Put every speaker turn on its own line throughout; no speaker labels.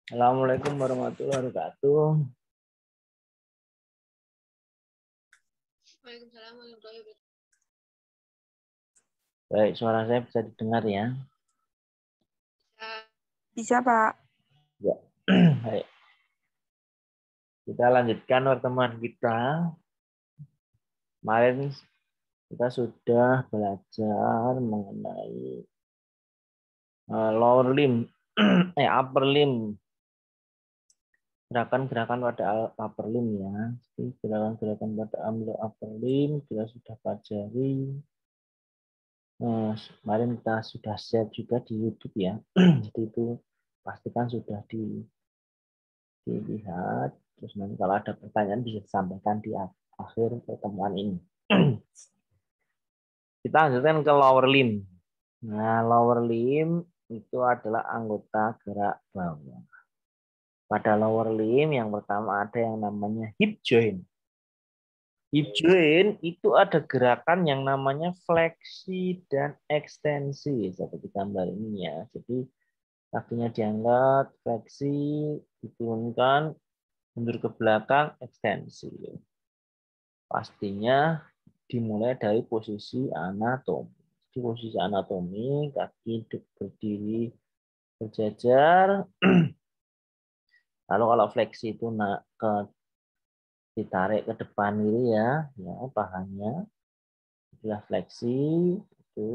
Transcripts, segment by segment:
Assalamualaikum warahmatullahi wabarakatuh.
Waalaikumsalam warahmatullahi wabarakatuh.
Baik, suara saya bisa didengar ya?
Bisa, Pak.
Ya. Baik. Kita lanjutkan pertemuan kita. Kemarin kita sudah belajar mengenai lower limb, upper limb, gerakan-gerakan pada upper limb ya. Jadi gerakan-gerakan pada upper limb kita sudah pelajari. Kemarin kita sudah share juga di YouTube ya. Jadi itu pastikan sudah dilihat. Terus nanti kalau ada pertanyaan bisa disampaikan di akhir pertemuan ini. Kita lanjutkan ke lower limb. Nah, lower limb itu adalah anggota gerak bawah. Pada lower limb yang pertama ada yang namanya hip joint. Hip joint itu ada gerakan yang namanya fleksi dan ekstensi seperti gambar ini ya. Jadi kakinya diangkat, fleksi, diturunkan, mundur ke belakang, ekstensi. Pastinya dimulai dari posisi anatomi. Di posisi anatomi, kaki berdiri berjajar. Lalu kalau fleksi itu ditarik ke depan ini ya pahanya. Setelah fleksi itu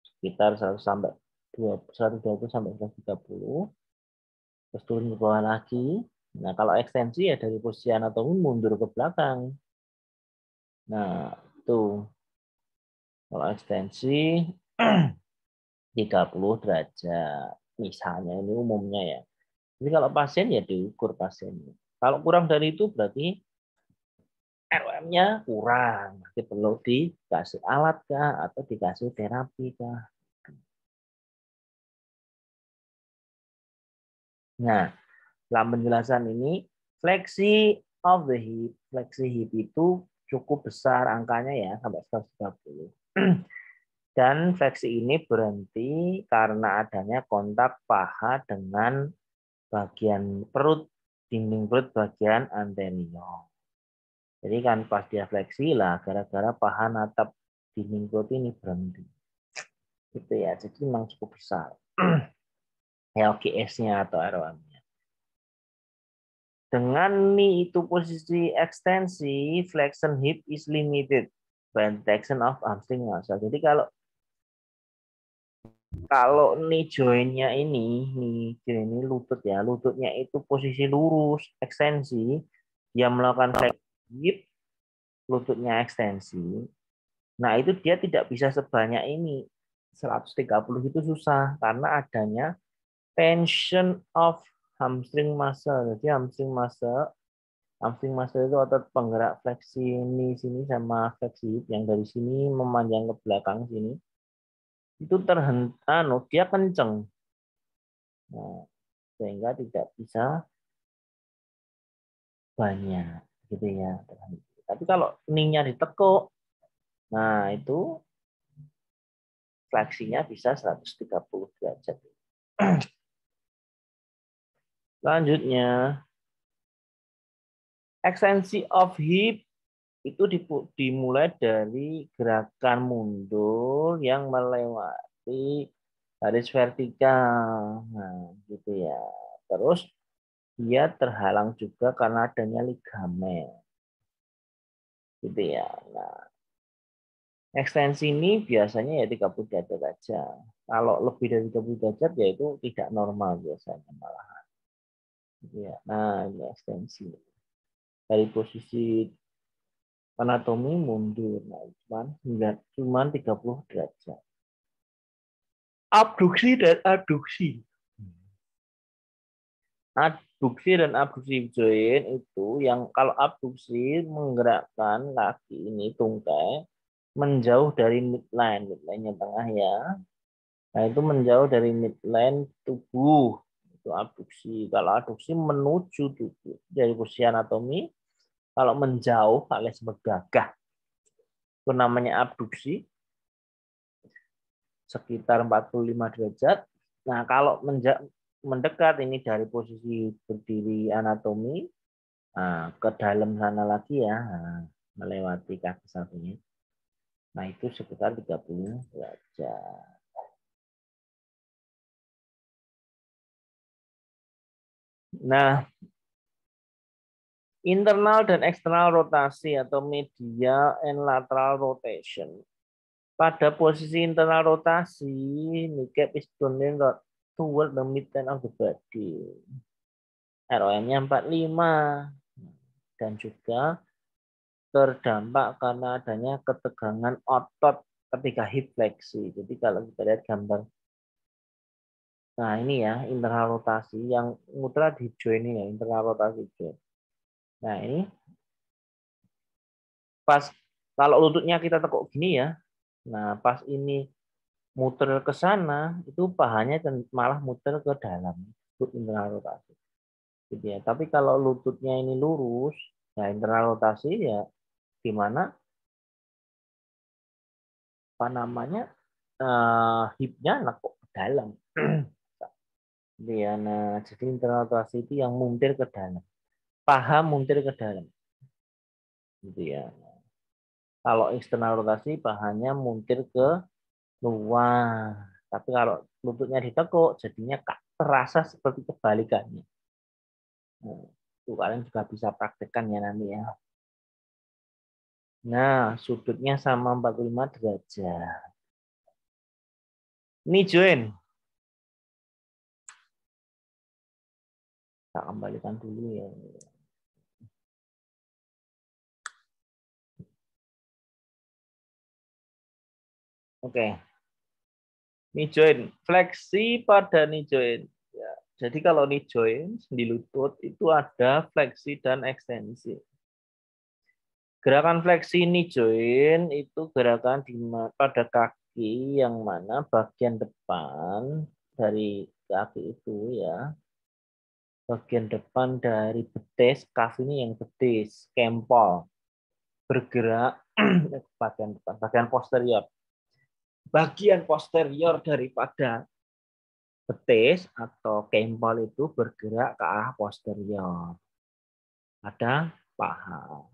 sekitar 100 sampai 120 sampai 130. Terus turun ke bawah lagi. Nah, kalau ekstensi ya dari posisi anatomi mundur ke belakang. Nah, itu. Kalau ekstensi 30 derajat. Misalnya ini umumnya ya. Jadi kalau pasien ya diukur pasiennya. Kalau kurang dari itu berarti ROM-nya kurang. Nanti perlu dikasih alat kah atau dikasih terapi kah. Nah, dalam penjelasan ini fleksi of the hip, fleksi hip itu cukup besar angkanya ya sampai 130. Dan fleksi ini berhenti karena adanya kontak paha dengan bagian perut, dinding perut bagian anterior. Jadi kan pas dia fleksi lah, gara-gara paha natap dinding perut ini berhenti. Gitu ya, jadi memang cukup besar. LGS-nya atau ROM-nya. Dengan knee itu posisi ekstensi, flexion hip is limited by detection of hamstring muscle. Jadi kalau knee joint-nya ini lutut ya, lututnya itu posisi lurus, ekstensi, dia melakukan flexion hip, lututnya ekstensi. Nah, itu dia tidak bisa sebanyak ini. 130 itu susah karena adanya tension of hamstring muscle. Jadi hamstring muscle itu otot penggerak fleksi ini sini sama fleksi yang dari sini memanjang ke belakang sini. Itu dia kenceng. Nah, sehingga tidak bisa banyak gitu ya. Tapi kalau knee-nya ditekuk, nah itu fleksinya bisa 130 derajat. Selanjutnya, ekstensi of hip itu dimulai dari gerakan mundur yang melewati garis vertikal. Nah, gitu ya. Terus dia terhalang juga karena adanya ligamen. Gitu ya. Nah, ekstensi ini biasanya ya 30 derajat aja. Kalau lebih dari 30 derajat ya itu tidak normal biasanya malahan. Gitu ya. Nah, ini ekstensi. Dari posisi anatomi mundur. Nah, cuman 30 derajat. Abduksi dan adduksi. Adduksi dan abduksi joint itu yang kalau abduksi menggerakkan kaki ini tungkai menjauh dari midline, midline-nya tengah ya. Nah, itu menjauh dari midline tubuh. Itu abduksi. Kalau adduksi menuju tubuh. Dari posisi anatomi, kalau menjauh alias bergagah. Itu namanya abduksi. Sekitar 45 derajat. Nah, kalau mendekat ini dari posisi berdiri anatomi ke dalam sana lagi ya, melewati kaki sampingnya. Nah, itu sekitar 30 derajat. Nah, internal dan eksternal rotasi atau medial and lateral rotation. Pada posisi internal rotasi, kneecap is turning toward the midline of the body. ROM-nya 45 dan juga terdampak karena adanya ketegangan otot ketika hip fleksi. Jadi kalau kita lihat gambar, nah ini ya internal rotasi yang mutra di joint ini ya, internal rotasi joint. Nah ini pas kalau lututnya kita tekuk gini ya, nah pas ini muter ke sana itu pahanya malah muter ke dalam, itu internal rotasi. Gitu ya. Tapi kalau lututnya ini lurus, nah internal rotasi ya di mana apa namanya hipnya nekuk ke dalam. Dia, nah, jadi internal rotasi itu yang muntir ke dalam, paha muntir ke dalam, gitu ya. Kalau eksternal rotasi pahanya muntir ke luar, tapi kalau lututnya ditekuk jadinya terasa seperti kebalikannya. Nah, itu kalian juga bisa praktekkan ya nanti ya. Nah, sudutnya sama 45 derajat. Ini join. Kita kembalikan dulu ya. Oke. Knee joint. Fleksi pada knee joint. Ya. Jadi kalau knee joint di lutut itu ada fleksi dan ekstensi. Gerakan fleksi knee joint itu gerakan pada kaki yang mana bagian depan dari kaki itu ya. Bagian depan dari betis, kaki ini yang betis, kempol. Bergerak ke bagian depan, bagian posterior. Bagian posterior daripada betis atau kempol itu bergerak ke arah posterior. Ada paha.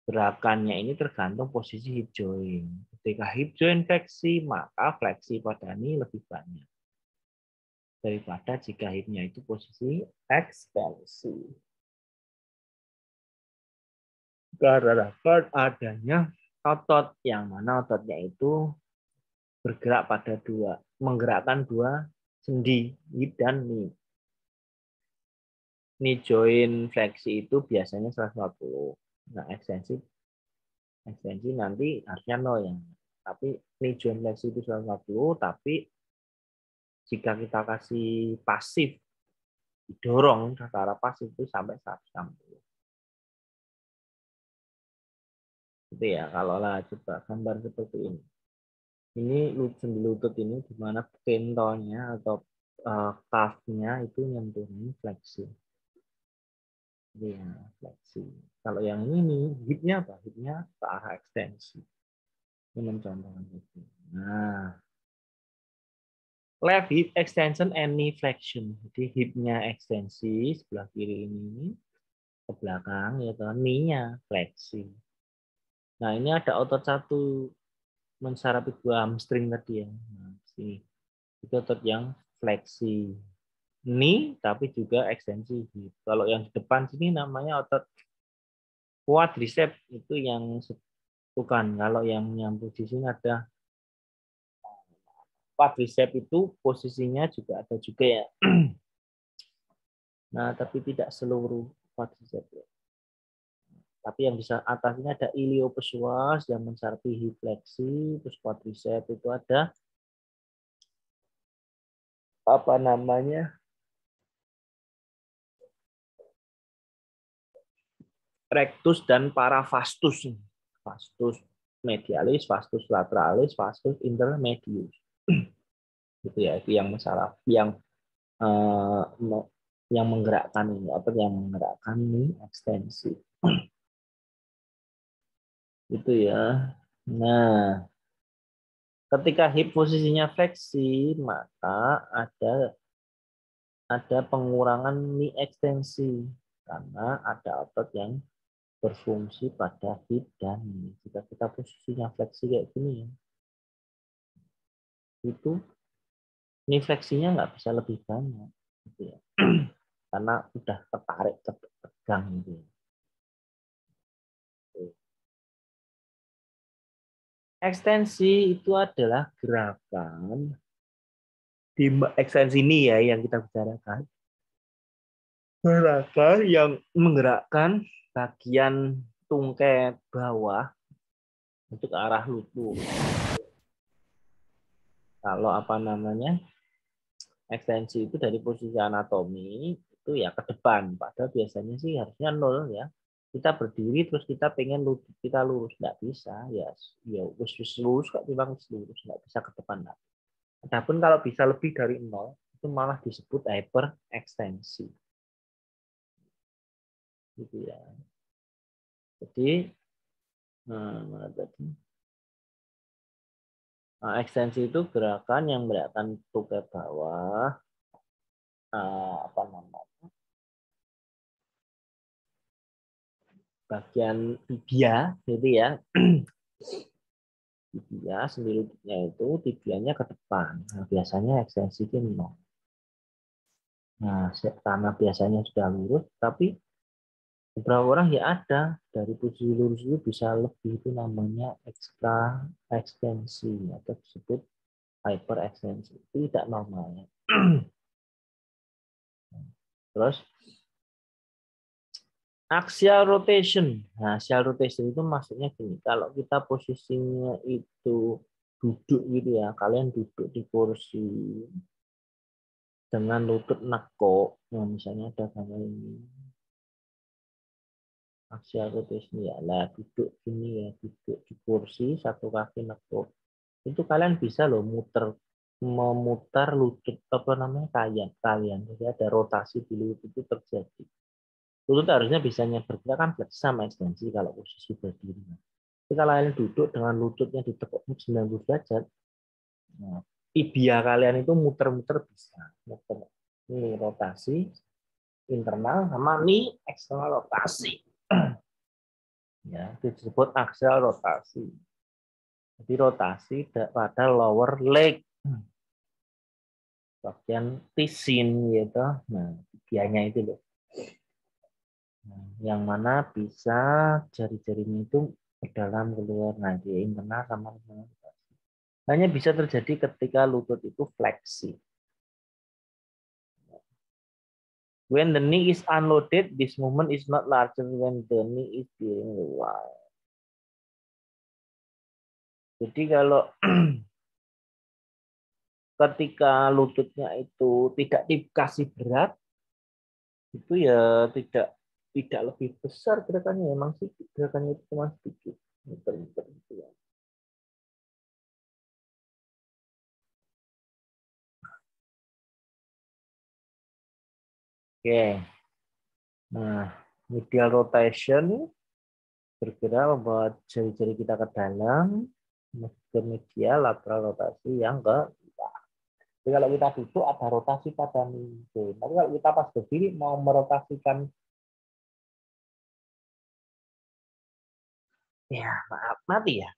Gerakannya ini tergantung posisi hip joint. Ketika hip joint fleksi, maka fleksi pada knee lebih banyak daripada jika hipnya itu posisi ekstensi. Karena adanya otot yang mana ototnya itu bergerak pada menggerakkan dua sendi, hip dan knee. Knee joint fleksi itu biasanya 140. Nah, ekstensi nanti harusnya 0 ya. Tapi knee joint fleksi itu 140, tapi jika kita kasih pasif, didorong secara pasif itu sampai 160. Gitu ya, kalau lah coba gambar seperti ini. Ini sendi lutut ini di mana pentolnya atau calf-nya itu nyentuhin fleksi. Ya, fleksi. Kalau yang ini hipnya apa? Hipnya ke arah ekstensi. Ini mencontohkan itu. Nah, left hip extension and knee flexion. Jadi hipnya ekstensi sebelah kiri ini ke belakang, ya kan? Knee-nya fleksi. Nah, ini ada otot satu mensarapi dua hamstring tadi ya. Nah, sini. Itu otot yang fleksi. Knee tapi juga ekstensi hip. Kalau yang di depan sini namanya otot quadricep, itu yang bukan. Kalau yang nyambung di sini ada quadricep, itu posisinya juga ada juga ya. Nah, tapi tidak seluruh quadricep ya. Tapi yang bisa atasnya ada iliopsoas yang mensarapi hip fleksi, terus quadricep itu ada apa namanya? Rectus dan parafastus. Vastus medialis, vastus lateralis, vastus intermedius. Gitu ya, itu yang masalah eh, yang menggerakkan ini, atau yang menggerakkan ini ekstensi. Itu ya. Nah, ketika hip posisinya fleksi, maka ada ada pengurangan knee ekstensi karena ada otot yang berfungsi pada hip dan knee. Jika kita posisinya fleksi kayak gini ya, itu knee fleksinya nggak bisa lebih banyak, gitu ya. Karena udah tertarik, tegang gitu ya. Ekstensi itu adalah gerakan di ekstensi ini ya yang kita bicarakan. Gerakan yang menggerakkan bagian tungkai bawah untuk arah lutut. Kalau apa namanya ekstensi itu dari posisi anatomi itu ya ke depan. Padahal biasanya sih harusnya nol ya. Kita berdiri terus kita pengen lutut kita lurus nggak bisa ya wis lurus kok bilang lurus nggak bisa ke depan lah. Adapun kalau bisa lebih dari nol itu malah disebut hyper ekstensi. Gitu ya. Jadi mana tadi? Nah, ekstensi itu gerakan yang menggerakkan tungkai bawah, apa namanya, bagian tibia, gitu ya. Tibia, sendi lututnya itu tibianya ke depan. Nah, biasanya ekstensi itu nol. Nah, karena biasanya sudah lurus, tapi beberapa orang ya ada dari posisi lurus itu bisa lebih, itu namanya ekstra ekstensi atau disebut hyper ekstensi. Itu tidak normal ya. Terus axial rotation. Nah, axial rotation itu maksudnya gini, kalau kita posisinya itu duduk gitu ya, kalian duduk di kursi dengan lutut nekuk, nah misalnya ada gambar ini, axial rotation ya, lah duduk gini ya, duduk di kursi satu kaki nekuk, itu kalian bisa loh memutar lutut apa namanya kalian, jadi ada rotasi di lutut itu terjadi. Lutut harusnya bisa bergerak kan fleksi sama ekstensi kalau posisi berdiri. Tapi kalau kalian duduk dengan lututnya ditekuk 90 derajat, nah, tibia kalian itu muter-muter bisa. Muter. Ini rotasi internal sama ini eksternal rotasi. Ya, itu disebut axial rotasi. Jadi rotasi pada lower leg. Bagian tisin gitu. Nah, tibianya itu loh. Nah, yang mana bisa jari-jarinya itu ke dalam keluar. Nah, di internal sama eksternal. Hanya bisa terjadi ketika lutut itu fleksi. When the knee is unloaded, this movement is not larger when the knee is being lowered. Jadi kalau ketika lututnya itu tidak dikasih berat, itu ya tidak lebih besar gerakannya, memang sih gerakannya itu cuma sedikit. Muter-muter gitu ya. Oke. Nah, medial rotation bergerak membawa jari-jari kita ke dalam, ke medial, lateral rotasi yang ke. Jadi kalau kita duduk ada rotasi pada minggu. Tapi kalau kita pas berdiri mau merotasikan, ya maaf mati ya.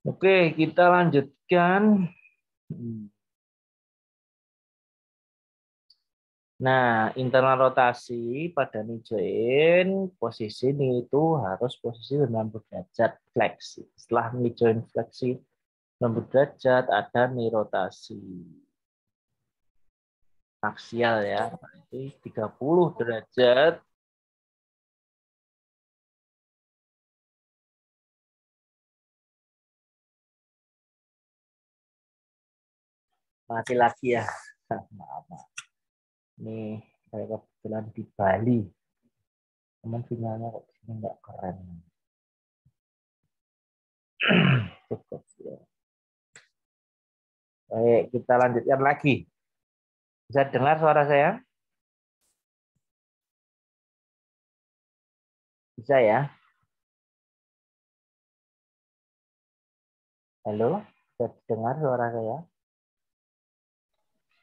Oke, kita lanjutkan. Nah, internal rotasi pada knee joint, posisi knee itu harus posisi 90 derajat fleksi. Setelah knee joint fleksi 90 derajat, ada knee rotasi aksial ya, berarti 30 derajat Mati lagi ya. Maaf. Ini saya kebetulan di Bali. Teman sinyalnya kok sini nggak keren. Cukup ya. Baik, kita lanjutkan lagi. Bisa dengar suara saya? Bisa ya? Halo? Bisa dengar suara saya?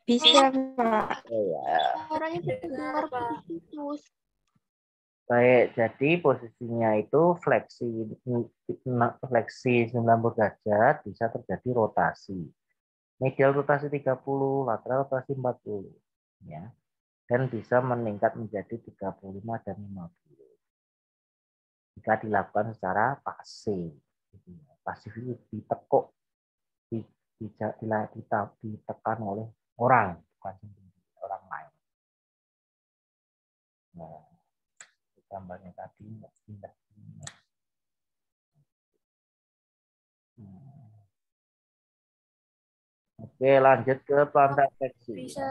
Bisa, Pak.
Oh, ya.
Suaranya terdengar putus.
Baik, jadi posisinya itu fleksi 90 derajat bisa terjadi rotasi. Medial rotasi 30, lateral rotasi 40. Ya. Dan bisa meningkat menjadi 35 dan 50. Jika dilakukan secara pasif. Pasif itu ditekuk, ditekan oleh orang, bukan orang lain. Nah, gambarnya tadi pindah. Oke, lanjut ke plantar fleksi.
Bisa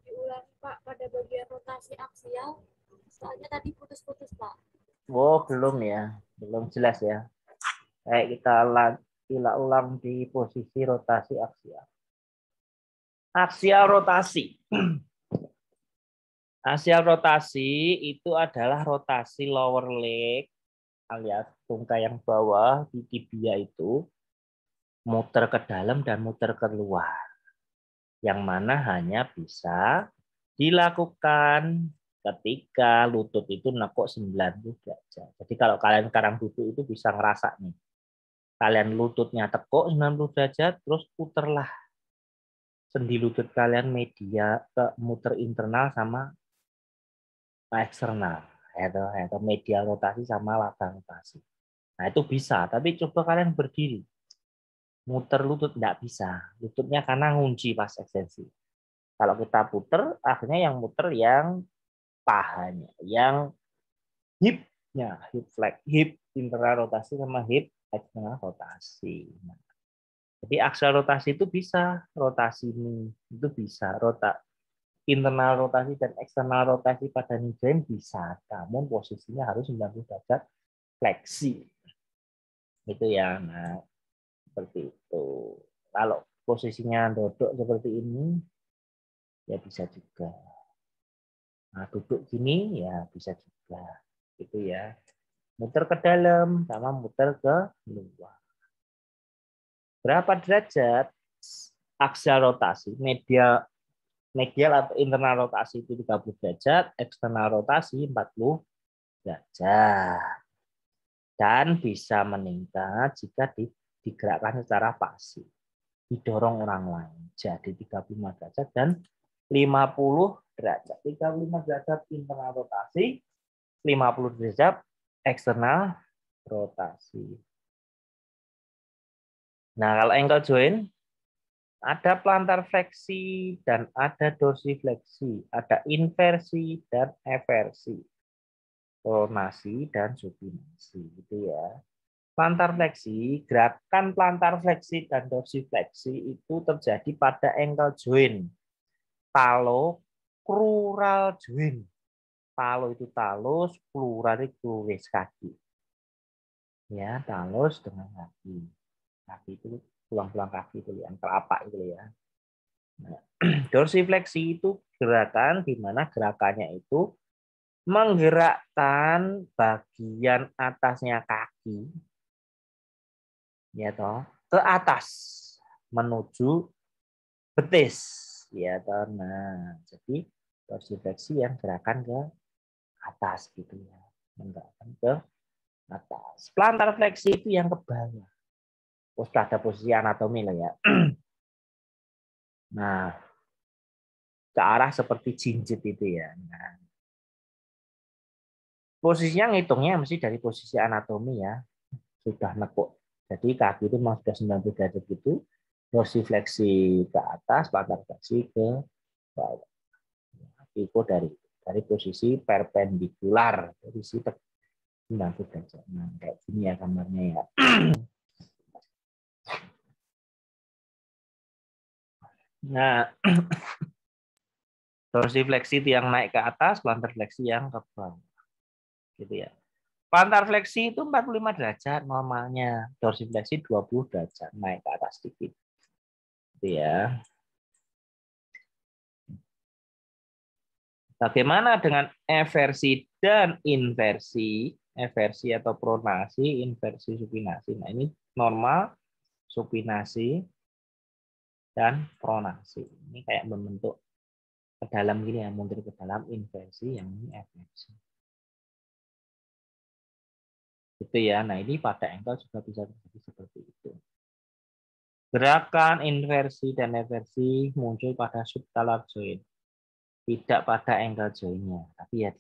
diulang, Pak, pada bagian rotasi aksial. Soalnya tadi putus-putus, Pak.
Oh, belum ya. Belum jelas ya. Kayak kita ulang di posisi rotasi aksial. Aksial rotasi. Aksial rotasi itu adalah rotasi lower leg alias tungkai yang bawah di tibia itu muter ke dalam dan muter ke luar. Yang mana hanya bisa dilakukan ketika lutut itu nekuk 90 derajat. Jadi kalau kalian sekarang duduk itu bisa ngerasa nih. Kalian lututnya tekuk 90 derajat, terus puterlah sendi lutut kalian media ke muter internal sama eksternal. Atau medial rotasi sama lateral rotasi. Nah itu bisa, tapi coba kalian berdiri. Muter lutut nggak bisa. Lututnya karena ngunci pas ekstensi. Kalau kita puter, akhirnya yang muter yang pahanya, yang hipnya, hip internal rotasi sama hip eksternal rotasi. Nah, jadi aksial rotasi itu bisa, rotasi ini itu bisa, internal rotasi dan eksternal rotasi pada knee joint bisa, namun posisinya harus 90 derajat fleksi. Itu ya. Nah, seperti itu. Kalau posisinya duduk seperti ini, ya bisa juga. Nah, duduk gini ya bisa juga. Gitu ya. Muter ke dalam sama muter ke luar. Berapa derajat aksial rotasi? Medial atau internal rotasi itu 30 derajat, eksternal rotasi 40 derajat. Dan bisa meningkat jika digerakkan secara pasif. Didorong orang lain. Jadi 35 derajat dan 50 derajat. 35 derajat internal rotasi, 50 derajat eksternal rotasi. Nah, kalau ankle joint ada plantar fleksi dan ada dorsifleksi, ada inversi dan eversi, pronasi dan supinasi, gitu ya. Plantar fleksi, gerakan plantar fleksi dan dorsifleksi itu terjadi pada ankle joint, talocrural joint. Talo itu talus, plural itu pluris kaki. Ya, talus dengan kaki. Kaki itu tulang-tulang kaki itu yang telapak itu ya. Nah, dorsifleksi itu gerakan di mana gerakannya itu menggerakkan bagian atasnya kaki ya toh ke atas menuju betis ya toh. Nah, jadi dorsifleksi yang gerakan ke atas gitu ya. Menggerakkan ke atas. Plantar fleksi itu yang ke bawah. Oh, sudah ada posisi anatomi lah ya. Nah, ke arah seperti jinjit itu ya. Nah, posisinya ngitungnya mesti dari posisi anatomi ya. Sudah nekuk. Jadi kaki itu memang sudah 90 derajat gitu. Dorsifleksi ke atas, plantar fleksi ke bawah. Itu dari posisi perpendikular, posisi 90 derajat. Nah, kayak gini ya gambarnya ya. Nah, dorsifleksi yang naik ke atas, plantar fleksi yang ke bawah. Gitu ya. Plantar fleksi itu 45 derajat normalnya. Dorsifleksi 20 derajat naik ke atas sedikit. Gitu ya. Bagaimana dengan eversi dan inversi? Eversi atau pronasi, inversi, supinasi. Nah, ini normal, supinasi, dan pronasi. Ini kayak membentuk ke dalam gini ya, mundur ke dalam inversi, yang ini eversi. Gitu ya. Nah, ini pada engkel juga bisa terjadi seperti itu. Gerakan inversi dan eversi muncul pada subtalar joint, tidak pada engkel joint-nya, tapi ya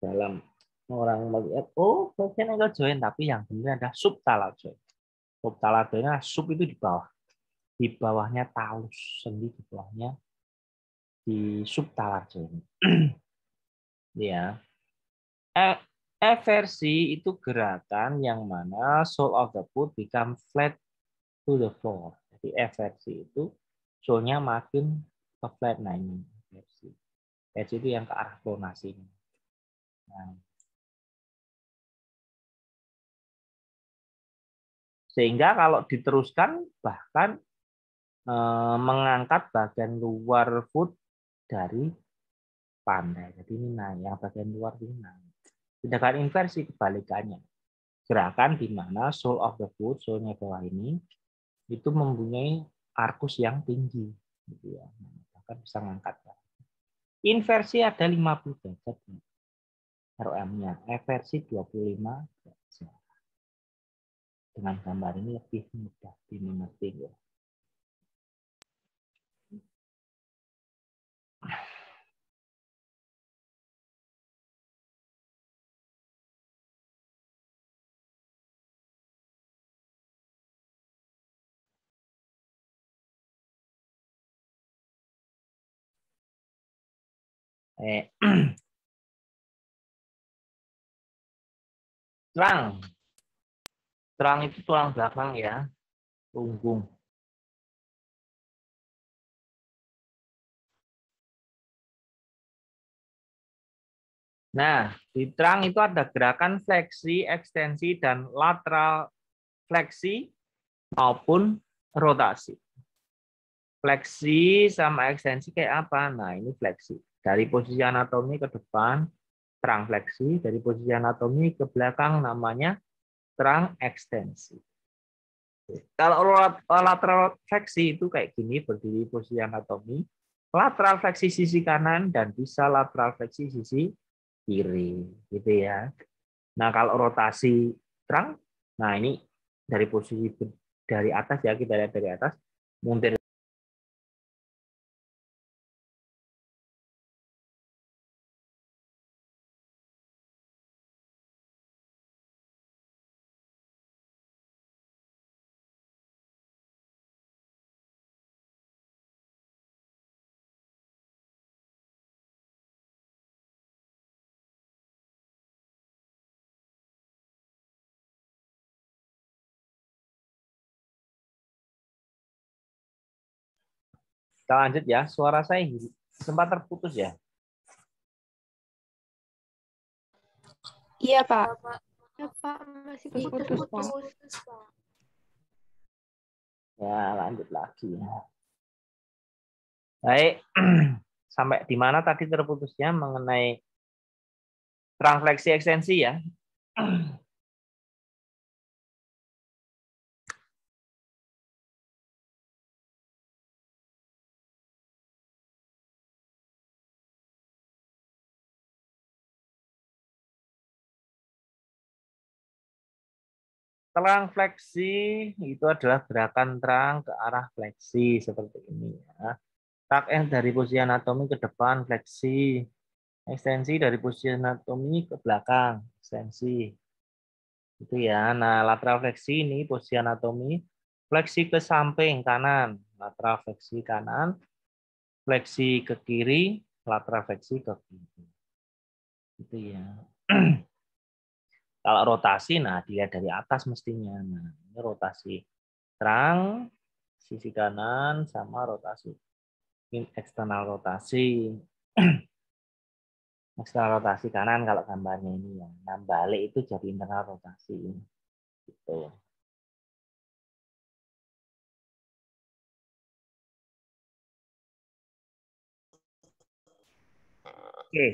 dalam orang melihat, oh bagian engkel joint, tapi yang benar ada subtalar joint. Subtalar joint-nya sub itu di bawahnya talus sendi, di bawahnya di subtalar joint. Ya. Eversi itu gerakan yang mana sole of the foot become flat to the floor. Jadi eversi itu sole-nya makin ke flat. Nah, ini eversi. Eversi itu yang ke arah pronasi. Nah, sehingga kalau diteruskan bahkan mengangkat bagian luar foot dari pandai. Jadi ini naik, yang bagian luar ini naik. Sedangkan inversi kebalikannya. Gerakan di mana sole of the foot, sole-nya bawah ini, itu mempunyai arkus yang tinggi. Gitu ya. Bahkan bisa mengangkat. Inversi ada 50 derajat. ROM-nya. Eversi 25 derajat. Dengan gambar ini lebih mudah dimengerti. Ya. Terang. Terang itu tulang belakang ya. Punggung. Nah, di terang itu ada gerakan fleksi, ekstensi, dan lateral fleksi maupun rotasi. Fleksi sama ekstensi kayak apa? Nah, ini fleksi. Dari posisi anatomi ke depan, terang fleksi. Dari posisi anatomi ke belakang, namanya terang ekstensi. Kalau lateral fleksi itu kayak gini, berdiri posisi anatomi. Lateral fleksi sisi kanan dan bisa lateral fleksi sisi kiri, gitu ya. Nah, kalau rotasi terang, nah ini dari posisi dari atas ya, kita lihat dari atas, mundur. Kita lanjut ya, suara saya sempat terputus ya.
Iya, Pak.
Ya, Pak.
Ya, Pak, masih
Ih,
putus, Pak.
terputus, Pak.
Ya, lanjut lagi. Baik, sampai di mana tadi terputusnya mengenai terang fleksi ekstensi ya. Terang fleksi itu adalah gerakan terang ke arah fleksi seperti ini ya. Tak dari posisi anatomi ke depan fleksi, ekstensi dari posisi anatomi ke belakang ekstensi. Itu ya. Nah, lateral fleksi ini posisi anatomi, fleksi ke samping kanan, lateral fleksi kanan, fleksi ke kiri, lateral fleksi ke kiri. Itu ya. Kalau rotasi, nah dilihat dari atas mestinya. Nah, ini rotasi terang, sisi kanan, sama rotasi. Ini eksternal rotasi. Eksternal rotasi kanan kalau gambarnya ini ya. Nah, balik itu jadi internal rotasi. Gitu. Oke.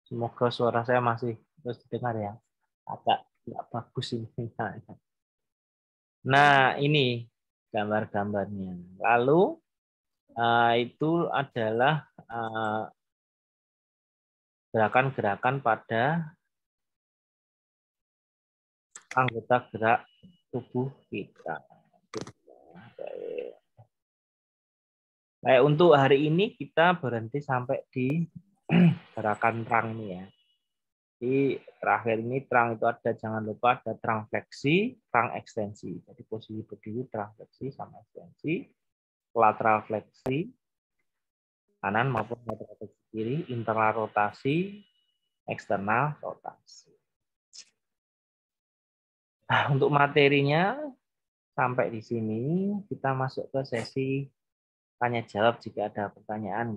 Semoga suara saya masih terus didengar ya. Agak tidak bagus ini. Nah, ini gambar-gambarnya. Lalu itu adalah gerakan-gerakan pada anggota gerak tubuh kita. Baik, untuk hari ini kita berhenti sampai di gerakan terang ini ya. Jadi terakhir ini terang itu ada, jangan lupa ada terang fleksi, terang ekstensi. Jadi posisi berdiri terang fleksi sama ekstensi, lateral fleksi, kanan maupun lateral fleksi kiri, internal rotasi, eksternal rotasi. Nah, untuk materinya sampai di sini, kita masuk ke sesi tanya jawab jika ada pertanyaan.